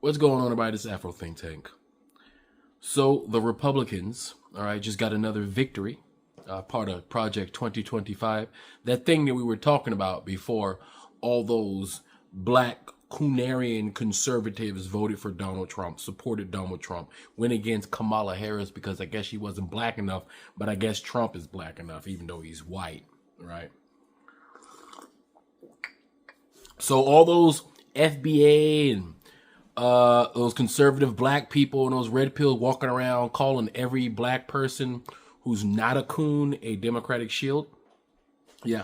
What's going on, everybody? This Afro Think Tank. So the Republicans, all right, just got another victory, part of Project 2025. That thing that we were talking about before all those black Coonerian conservatives voted for Donald Trump, supported Donald Trump, went against Kamala Harris because I guess she wasn't black enough, but I guess Trump is black enough, even though he's white, right? So all those FBA and those conservative black people and those red pills walking around calling every black person who's not a coon a Democratic shield. Yeah,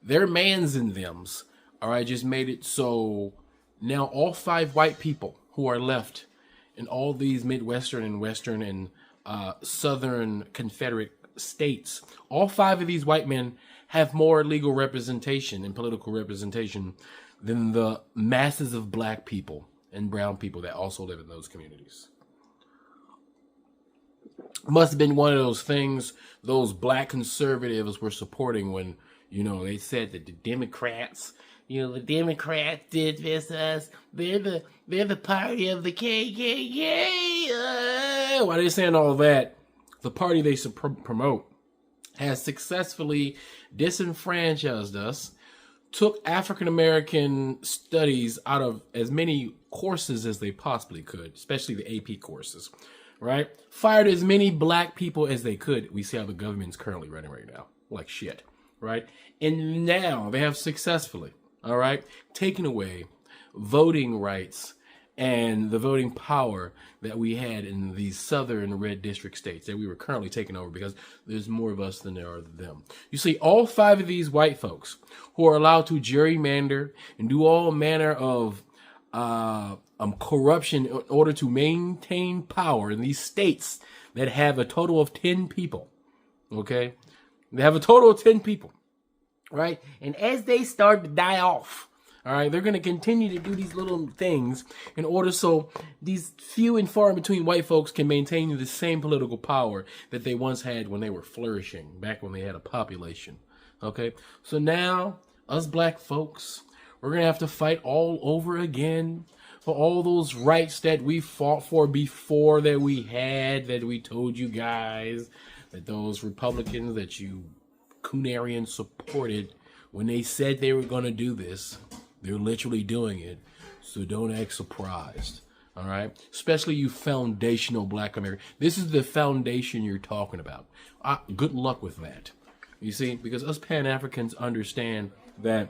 their mans and thems, all right, just made it so now all 5 white people who are left in all these Midwestern and Western and Southern Confederate states, all 5 of these white men have more legal representation and political representation than the masses of black people and brown people that also live in those communities. Must have been one of those things those black conservatives were supporting when, they said that the Democrats, the Democrats did this us. They're the party of the KKK. Why are they saying all that? The party they promote has successfully disenfranchised us, took African American studies out of as many courses as they possibly could, especially the AP courses, right? Fired as many black people as they could. We see how the government's currently running right now, like shit, right? And now they have successfully, all right, taken away voting rights and the voting power that we had in these southern red district states that we were currently taking over because there's more of us than there are of them. You see, all 5 of these white folks who are allowed to gerrymander and do all manner of corruption in order to maintain power in these states that have a total of 10 people, okay? They have a total of 10 people, right? And as they start to die off, all right, they're going to continue to do these little things in order so these few and far in between white folks can maintain the same political power that they once had when they were flourishing, back when they had a population. Okay, so now us black folks, we're going to have to fight all over again for all those rights that we fought for before that we told you guys that those Republicans that you Coonerians supported when they said they were going to do this. They're literally doing it, so don't act surprised, all right? Especially you foundational black Americans. This is the foundation you're talking about. Good luck with that. You see, because us Pan-Africans understand that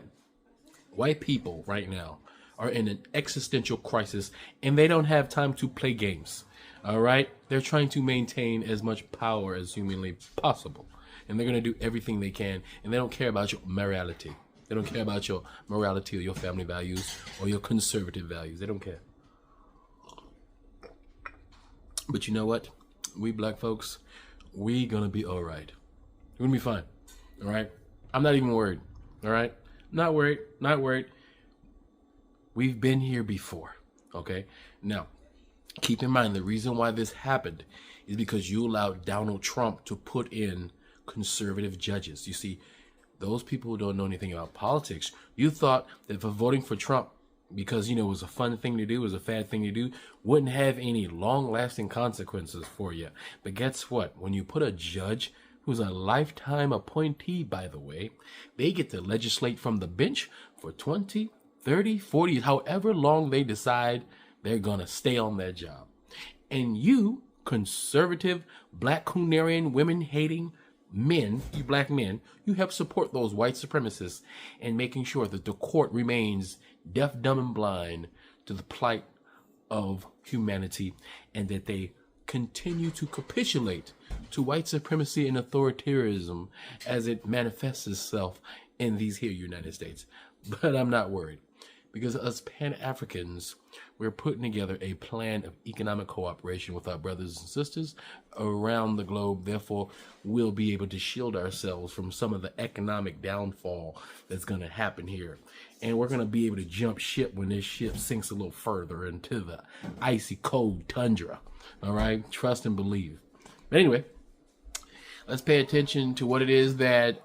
white people right now are in an existential crisis, and they don't have time to play games, all right? They're trying to maintain as much power as humanly possible, and they're going to do everything they can, and they don't care about your morality. They don't care about your morality or your family values or your conservative values. They don't care. But you know what? We black folks, we gonna be all right. We're gonna be fine. All right? I'm not even worried. All right? Not worried. Not worried. We've been here before. Okay? Now, keep in mind the reason why this happened is because you allowed Donald Trump to put in conservative judges. You see, those people who don't know anything about politics, you thought that for voting for Trump, because, it was a fun thing to do, it was a fad thing to do, wouldn't have any long-lasting consequences for you. But guess what? When you put a judge who's a lifetime appointee, by the way, they get to legislate from the bench for 20, 30, 40, however long they decide they're going to stay on that job. And you, conservative, black Coonerian, women-hating men, you black men, you help support those white supremacists and making sure that the court remains deaf, dumb, and blind to the plight of humanity and that they continue to capitulate to white supremacy and authoritarianism as it manifests itself in these here United States. But I'm not worried because us Pan-Africans, we're putting together a plan of economic cooperation with our brothers and sisters around the globe. Therefore, we'll be able to shield ourselves from some of the economic downfall that's going to happen here. And we're going to be able to jump ship when this ship sinks a little further into the icy cold tundra. All right? Trust and believe. But anyway, let's pay attention to what it is that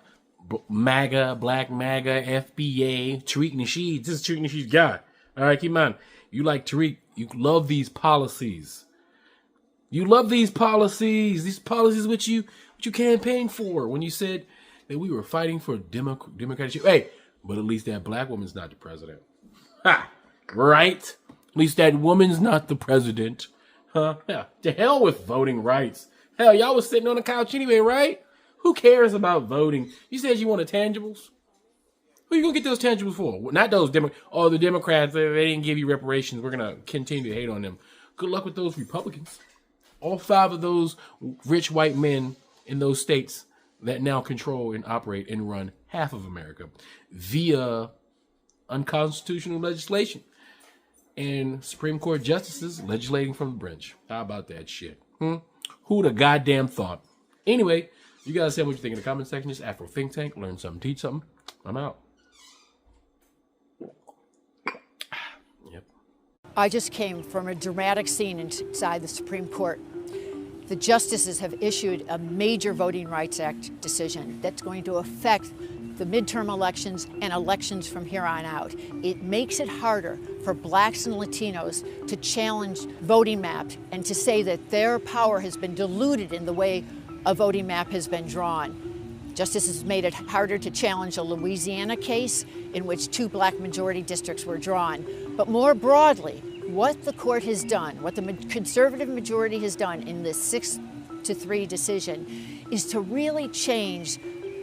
MAGA, Black MAGA, FBA, Tariq Nasheed. This is Tariq Nasheed's guy. All right, keep in mind, You like Tariq, you love these policies. You love these policies which you campaigned for when you said that we were fighting for democratic. Hey, but at least that black woman's not the president. Ha! Right? At least that woman's not the president. Huh? Yeah. To hell with voting rights. Hell, y'all was sitting on the couch anyway, right? Who cares about voting? You said you wanted tangibles. Who are you gonna get those tangibles for? Not those the Democrats. They didn't give you reparations. We're gonna continue to hate on them. Good luck with those Republicans. All 5 of those rich white men in those states that now control and operate and run half of America via unconstitutional legislation and Supreme Court justices legislating from the bench. How about that shit? Who'd have goddamn thought? Anyway, you guys say what you think in the comment section. It's Afro Think Tank. Learn something, teach something. I'm out. Yep. I just came from a dramatic scene inside the Supreme Court. The justices have issued a major Voting Rights Act decision that's going to affect the midterm elections and elections from here on out. It makes it harder for blacks and Latinos to challenge voting maps and to say that their power has been diluted in the way a voting map has been drawn. Justice has made it harder to challenge a Louisiana case in which 2 black majority districts were drawn. But more broadly, what the court has done, what the conservative majority has done in this 6-3 decision is to really change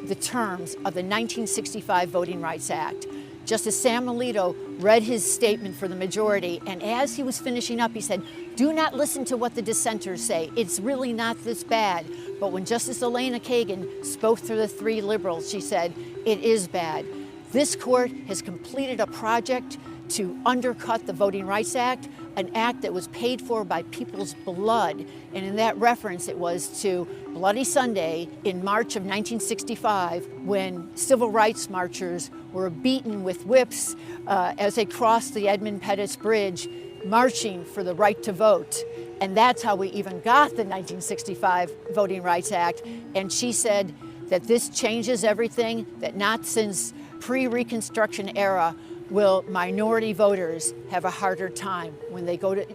the terms of the 1965 Voting Rights Act. Justice Sam Alito read his statement for the majority, and as he was finishing up, he said, "Do not listen to what the dissenters say. It's really not this bad." But when Justice Elena Kagan spoke for the 3 liberals, she said, "It is bad." This court has completed a project to undercut the Voting Rights Act, an act that was paid for by people's blood. And in that reference, it was to Bloody Sunday in March of 1965, when civil rights marchers were beaten with whips as they crossed the Edmund Pettus Bridge, marching for the right to vote. And that's how we even got the 1965 Voting Rights Act. And she said that this changes everything, that not since pre-Reconstruction era will minority voters have a harder time when they go to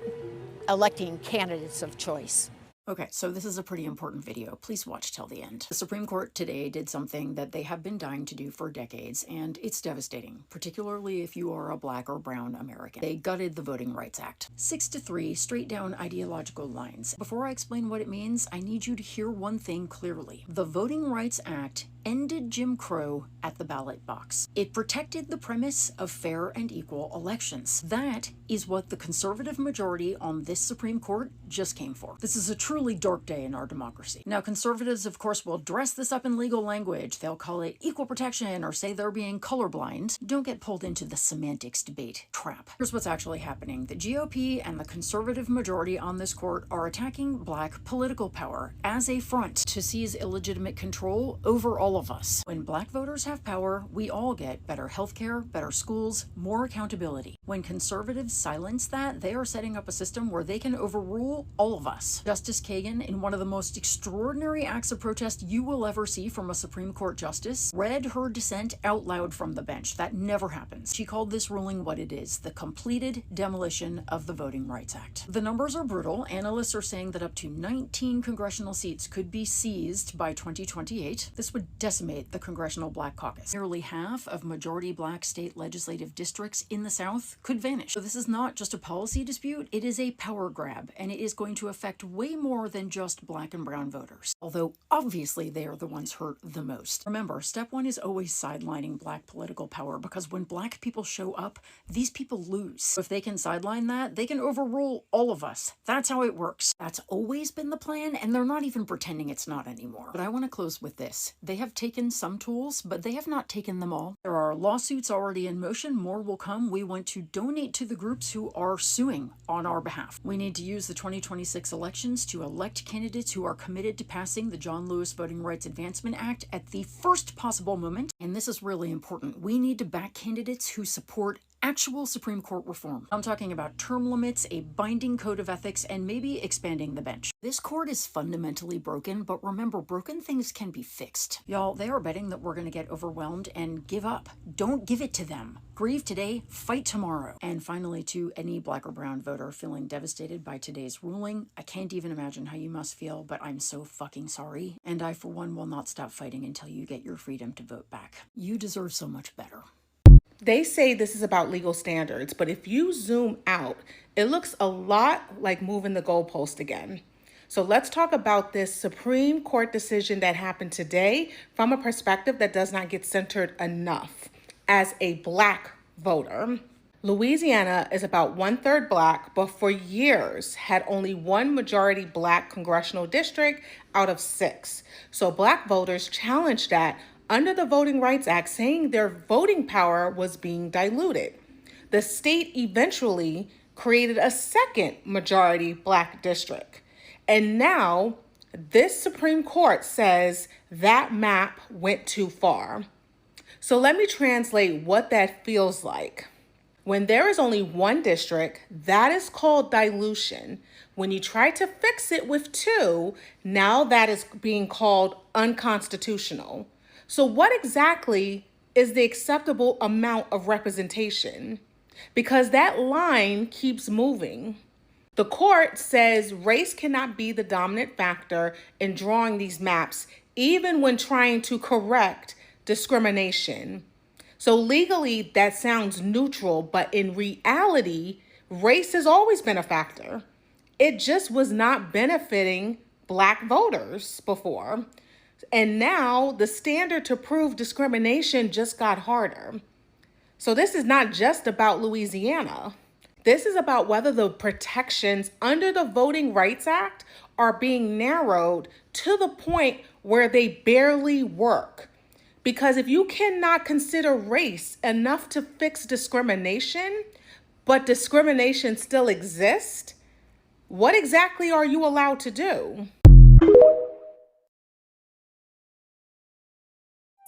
electing candidates of choice. Okay, so this is a pretty important video. Please watch till the end. The Supreme Court today did something that they have been dying to do for decades, and it's devastating, particularly if you are a black or brown American. They gutted the Voting Rights Act. 6-3, straight down ideological lines. Before I explain what it means, I need you to hear one thing clearly. The Voting Rights Act ended Jim Crow at the ballot box. It protected the premise of fair and equal elections. That is what the conservative majority on this Supreme Court just came for. This is a truly dark day in our democracy. Now, conservatives, of course, will dress this up in legal language. They'll call it equal protection or say they're being colorblind. Don't get pulled into the semantics debate trap. Here's what's actually happening. The GOP and the conservative majority on this court are attacking black political power as a front to seize illegitimate control over all of us. When black voters have power, we all get better healthcare, better schools, more accountability. When conservatives silence that, they are setting up a system where they can overrule all of us. Justice Kagan, in one of the most extraordinary acts of protest you will ever see from a Supreme Court justice, read her dissent out loud from the bench. That never happens. She called this ruling what it is, the completed demolition of the Voting Rights Act. The numbers are brutal. Analysts are saying that up to 19 congressional seats could be seized by 2028. This would decimate the Congressional Black Caucus. Nearly half of majority black state legislative districts in the South could vanish. So this is not just a policy dispute, it is a power grab, and it is going to affect way more than just black and brown voters. Although obviously they are the ones hurt the most. Remember, step one is always sidelining black political power, because when black people show up, these people lose. If they can sideline that, they can overrule all of us. That's how it works. That's always been the plan, and they're not even pretending it's not anymore. But I want to close with this. They have taken some tools, but they have not taken them all. There are lawsuits already in motion. More will come. We want to donate to the groups who are suing on our behalf. We need to use the 2026 elections to elect candidates who are committed to passing the John Lewis Voting Rights Advancement Act at the first possible moment. And this is really important. We need to back candidates who support actual Supreme Court reform. I'm talking about term limits, a binding code of ethics, and maybe expanding the bench. This court is fundamentally broken, but remember, broken things can be fixed. Y'all, they are betting that we're going to get overwhelmed and give up. Don't give it to them. Grieve today, fight tomorrow. And finally, to any black or brown voter feeling devastated by today's ruling, I can't even imagine how you must feel, but I'm so fucking sorry. And I, for one, will not stop fighting until you get your freedom to vote back. You deserve so much better. They say this is about legal standards, but if you zoom out, it looks a lot like moving the goalpost again. So let's talk about this Supreme Court decision that happened today from a perspective that does not get centered enough as a black voter. Louisiana is about 1/3 black, but for years had only one majority black congressional district out of 6. So black voters challenged that under the Voting Rights Act, saying their voting power was being diluted. The state eventually created a second majority black district. And now this Supreme Court says that map went too far. So let me translate what that feels like. When there is only one district, that is called dilution. When you try to fix it with 2, now that is being called unconstitutional. So what exactly is the acceptable amount of representation? Because that line keeps moving. The court says race cannot be the dominant factor in drawing these maps, even when trying to correct discrimination. So legally, that sounds neutral, but in reality, race has always been a factor. It just was not benefiting black voters before. And now the standard to prove discrimination just got harder. So this is not just about Louisiana. This is about whether the protections under the Voting Rights Act are being narrowed to the point where they barely work. Because if you cannot consider race enough to fix discrimination, but discrimination still exists, what exactly are you allowed to do?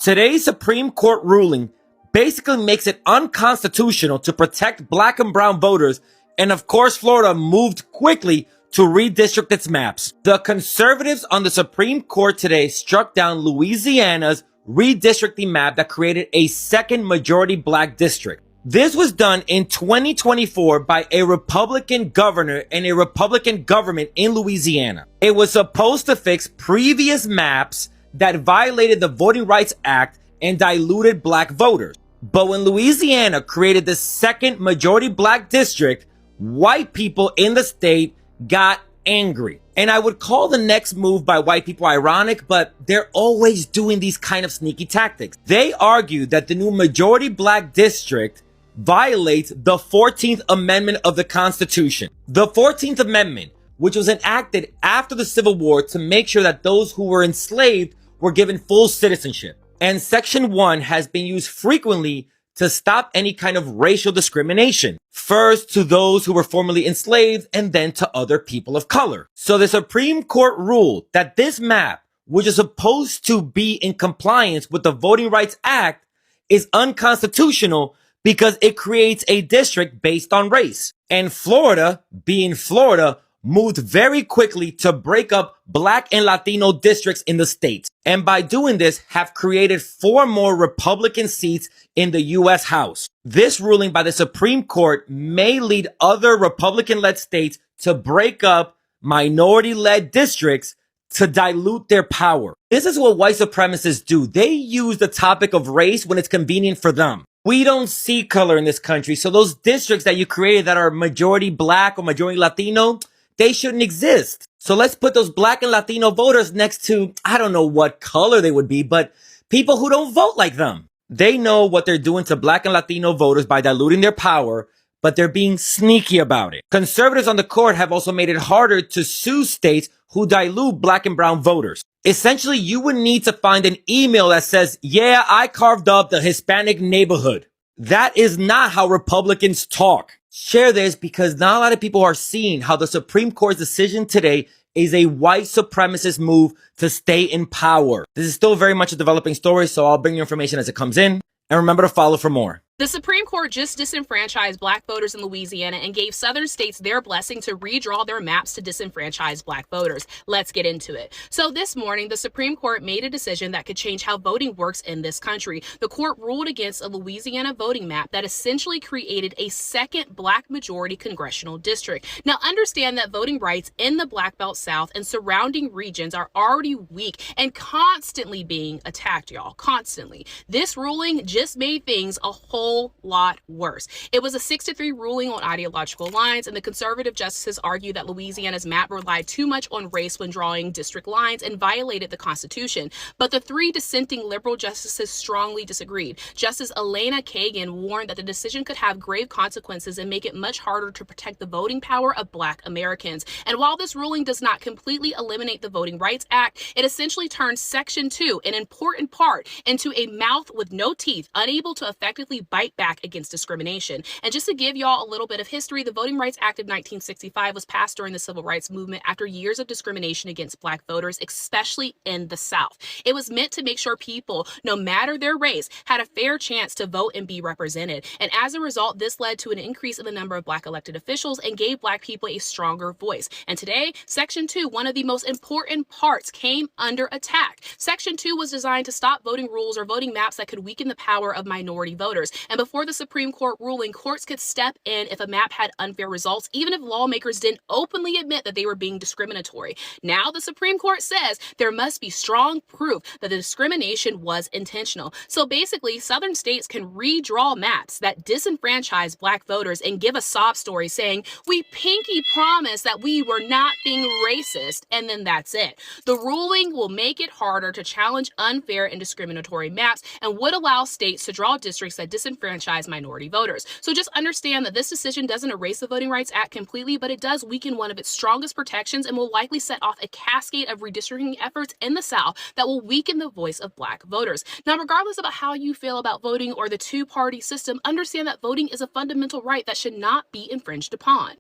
Today's Supreme Court ruling basically makes it unconstitutional to protect black and brown voters, and of course Florida moved quickly to redistrict its maps. The conservatives on the Supreme Court today struck down Louisiana's redistricting map that created a second majority black district. This was done in 2024 by a Republican governor and a Republican government in Louisiana. It was supposed to fix previous maps that violated the Voting Rights Act and diluted black voters. But when Louisiana created the second majority black district, white people in the state got angry. And I would call the next move by white people ironic, but they're always doing these kind of sneaky tactics. They argue that the new majority black district violates the 14th Amendment of the Constitution. The 14th Amendment, which was enacted after the Civil War to make sure that those who were enslaved were given full citizenship. And Section 1 has been used frequently to stop any kind of racial discrimination. First to those who were formerly enslaved and then to other people of color. So the Supreme Court ruled that this map, which is supposed to be in compliance with the Voting Rights Act, is unconstitutional because it creates a district based on race. And Florida, being Florida, moved very quickly to break up black and Latino districts in the state. And by doing this, have created 4 more Republican seats in the U.S. House. This ruling by the Supreme Court may lead other Republican-led states to break up minority-led districts to dilute their power. This is what white supremacists do. They use the topic of race when it's convenient for them. We don't see color in this country, so those districts that you created that are majority black or majority Latino, they shouldn't exist. So let's put those black and Latino voters next to, I don't know what color they would be, but people who don't vote like them. They know what they're doing to black and Latino voters by diluting their power, but they're being sneaky about it. Conservatives on the court have also made it harder to sue states who dilute black and brown voters. Essentially, you would need to find an email that says, yeah, I carved up the Hispanic neighborhood. That is not how Republicans talk. Share this because not a lot of people are seeing how the Supreme Court's decision today is a white supremacist move to stay in power. This is still very much a developing story, so I'll bring you information as it comes in. And remember to follow for more. The Supreme Court just disenfranchised black voters in Louisiana and gave southern states their blessing to redraw their maps to disenfranchise black voters. Let's get into it. So this morning, the Supreme Court made a decision that could change how voting works in this country. The court ruled against a Louisiana voting map that essentially created a second black majority congressional district. Now understand that voting rights in the Black Belt South and surrounding regions are already weak and constantly being attacked, y'all. Constantly. This ruling just made things a whole lot worse. It was a 6-3 ruling on ideological lines, and the conservative justices argued that Louisiana's map relied too much on race when drawing district lines and violated the Constitution. But the 3 dissenting liberal justices strongly disagreed. Justice Elena Kagan warned that the decision could have grave consequences and make it much harder to protect the voting power of black Americans. And while this ruling does not completely eliminate the Voting Rights Act, it essentially turns Section 2, an important part, into a mouth with no teeth, unable to effectively bite back against discrimination. And just to give y'all a little bit of history, the Voting Rights Act of 1965 was passed during the Civil Rights Movement after years of discrimination against black voters, especially in the South. It was meant to make sure people, no matter their race, had a fair chance to vote and be represented. And as a result, this led to an increase in the number of black elected officials and gave black people a stronger voice. And today, Section 2, one of the most important parts, came under attack. Section 2 was designed to stop voting rules or voting maps that could weaken the power of minority voters. And before the Supreme Court ruling, courts could step in if a map had unfair results, even if lawmakers didn't openly admit that they were being discriminatory. Now the Supreme Court says there must be strong proof that the discrimination was intentional. So basically, southern states can redraw maps that disenfranchise black voters and give a sob story saying, we pinky promise that we were not being racist, and then that's it. The ruling will make it harder to challenge unfair and discriminatory maps and would allow states to draw districts that disenfranchise minority voters. So just understand that this decision doesn't erase the Voting Rights Act completely, but it does weaken one of its strongest protections and will likely set off a cascade of redistricting efforts in the South that will weaken the voice of black voters. Now, regardless about how you feel about voting or the two-party system, understand that voting is a fundamental right that should not be infringed upon.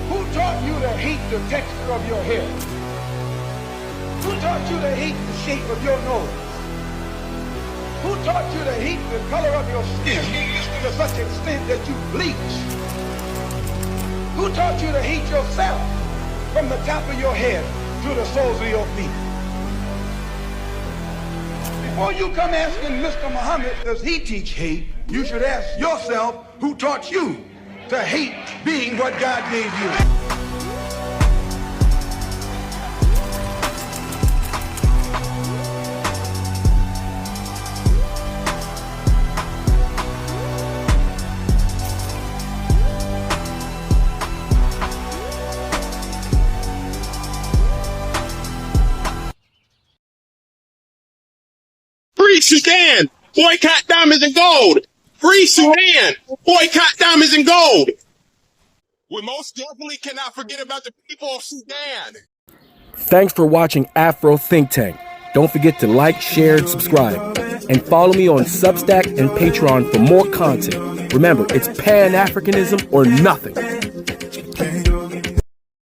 Who taught you to hate the texture of your hair? Who taught you to hate the shape of your nose? Who taught you to hate the color of your skin to such extent that you bleach? Who taught you to hate yourself from the top of your head to the soles of your feet? Before you come asking Mr. Muhammad, does he teach hate, you should ask yourself, who taught you to hate being what God gave you? Free Sudan! Boycott diamonds and gold! Free Sudan! Boycott diamonds and gold! We most definitely cannot forget about the people of Sudan! Thanks for watching Afro Think Tank. Don't forget to like, share, and subscribe. And follow me on Substack and Patreon for more content. Remember, it's Pan-Africanism or nothing.